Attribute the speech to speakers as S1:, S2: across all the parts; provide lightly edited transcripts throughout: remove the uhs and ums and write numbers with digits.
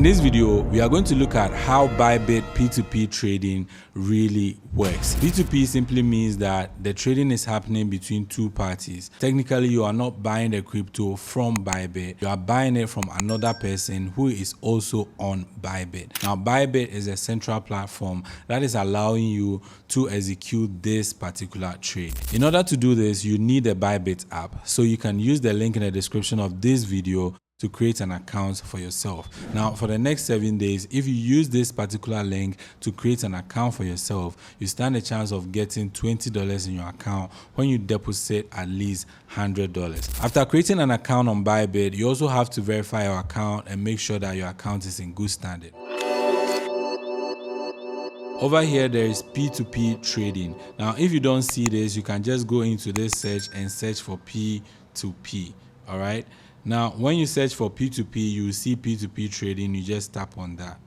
S1: this video, we are going to look at how Bybit P2P trading really works. P2P simply means that the trading is happening between two parties. Technically, you are not buying the crypto from Bybit. You are buying it from another person who is also on Bybit. Now, Bybit is a central platform that is allowing you to execute this particular trade. In order to do this, you need a Bybit app. So you can use the link in the description of this video to create an account for yourself. Now, for the next 7 days, if you use this particular link to create an account for yourself, you stand a chance of getting $20 in your account when you deposit at least $100. After creating an account on Bybit, you also have to verify your account and make sure that your account is in good standing. Over here, there is P2P trading. Now, if you don't see this, you can just go into this search and search for P2P, all right? Now, when you search for P2P, you will see P2P trading. You just tap on that.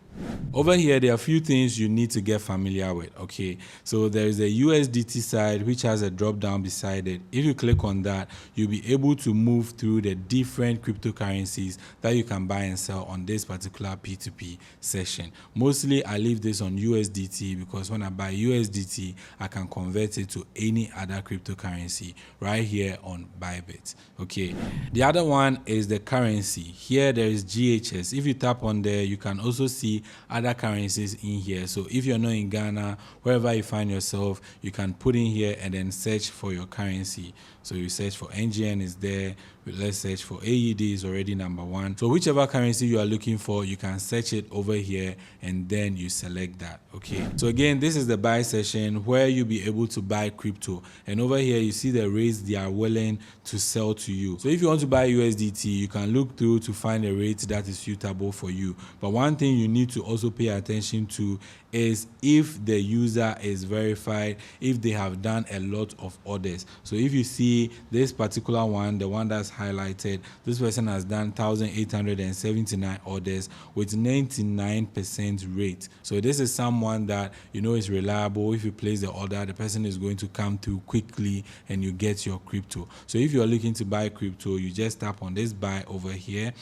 S1: Over here, there are a few things you need to get familiar with, okay? So there is a USDT side, which has a drop down beside it. If you click on that, you'll be able to move through the different cryptocurrencies that you can buy and sell on this particular P2P session. Mostly, I leave this on USDT because when I buy USDT, I can convert it to any other cryptocurrency right here on Bybit, okay? The other one is the currency. Here, there is GHS. If you tap on there, you can also see other currencies in here. So if you're not in Ghana, wherever you find yourself, you can put in here and then search for your currency. So you search for NGN is there. Let's search for AED is already number 1. So whichever currency you are looking for, you can search it over here and then you select that, okay? So again, this is the buy session where you'll be able to buy crypto. And over here, you see the rates they are willing to sell to you. So if you want to buy USDT, you can look through to find a rate that is suitable for you. But one thing you need to also pay attention to is if the user is verified, if they have done a lot of orders. So if you see this particular one, the one that's highlighted, this person has done 1,879 orders with 99% rate. So this is someone that you know is reliable. If you place the order, the person is going to come through quickly and you get your crypto. So if you're looking to buy crypto, you just tap on this buy over here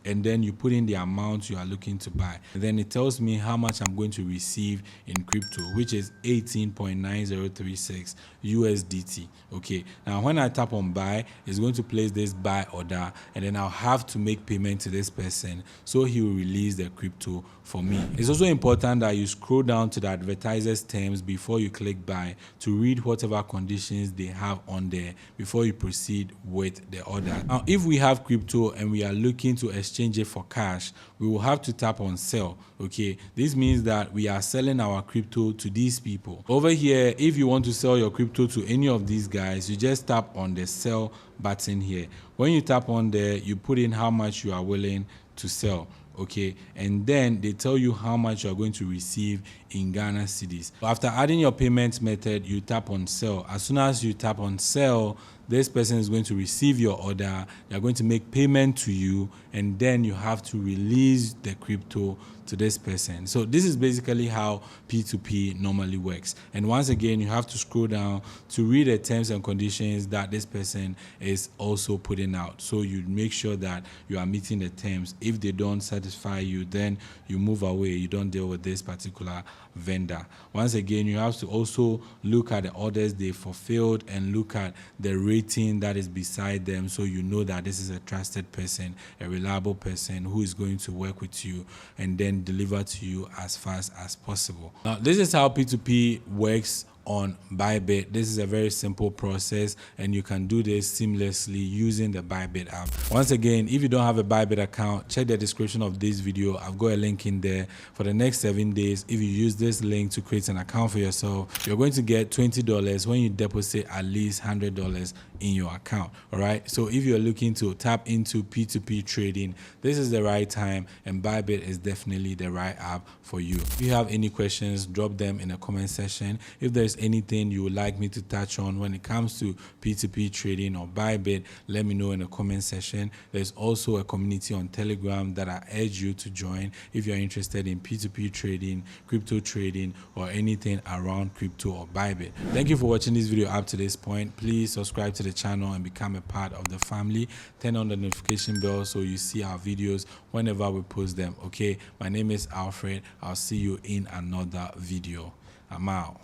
S1: and then you put in the amount you are looking to buy. And then it tells me how much I'm going to receive in crypto, which is 18.9036 USDT. Okay, now when I tap on buy, it's going to place this buy order and then I'll have to make payment to this person so he will release the crypto for me. It's also important that you scroll down to the advertiser's terms before you click buy to read whatever conditions they have on there before you proceed with the order. Now, if we have crypto and we are looking to exchange it for cash, we will have to tap on sell, okay? This means that we are selling our crypto to these people. Over here, if you want to sell your crypto to any of these guys, you just tap on the sell button here. When you tap on there, you put in how much you are willing to sell, okay? And then they tell you how much you are going to receive in Ghana cedis. After adding your payment method, you tap on sell. As soon as you tap on sell, this person is going to receive your order. They're going to make payment to you, and then you have to release the crypto to this person. So this is basically how P2P normally works. And once again, you have to scroll down to read the terms and conditions that this person is also putting out. So you make sure that you are meeting the terms. If they don't satisfy you, then you move away. You don't deal with this particular vendor. Once again, you have to also look at the orders they fulfilled and look at the rating that is beside them, so you know that this is a trusted person, a reliable person who is going to work with you and then deliver to you as fast as possible. Now, this is how P2P works on Bybit. This is a very simple process and you can do this seamlessly using the Bybit app. Once again, if you don't have a Bybit account, check the description of this video. I've got a link in there. For the next 7 days, if you use this link to create an account for yourself, you're going to get $20 when you deposit at least $100 in your account. All right, so if you're looking to tap into P2P trading, this is the right time and Bybit is definitely the right app for you. If you have any questions, drop them in the comment section. If there's anything you would like me to touch on when it comes to P2P trading or Bybit, let me know in the comment section. There's also a community on Telegram that I urge you to join if you're interested in P2P trading, crypto trading, or anything around crypto or Bybit. Thank you for watching this video up to this point. Please subscribe to the channel and become a part of the family. Turn on the notification bell so you see our videos whenever we post them. Okay, my name is Alfred. I'll see you in another video. I'm out.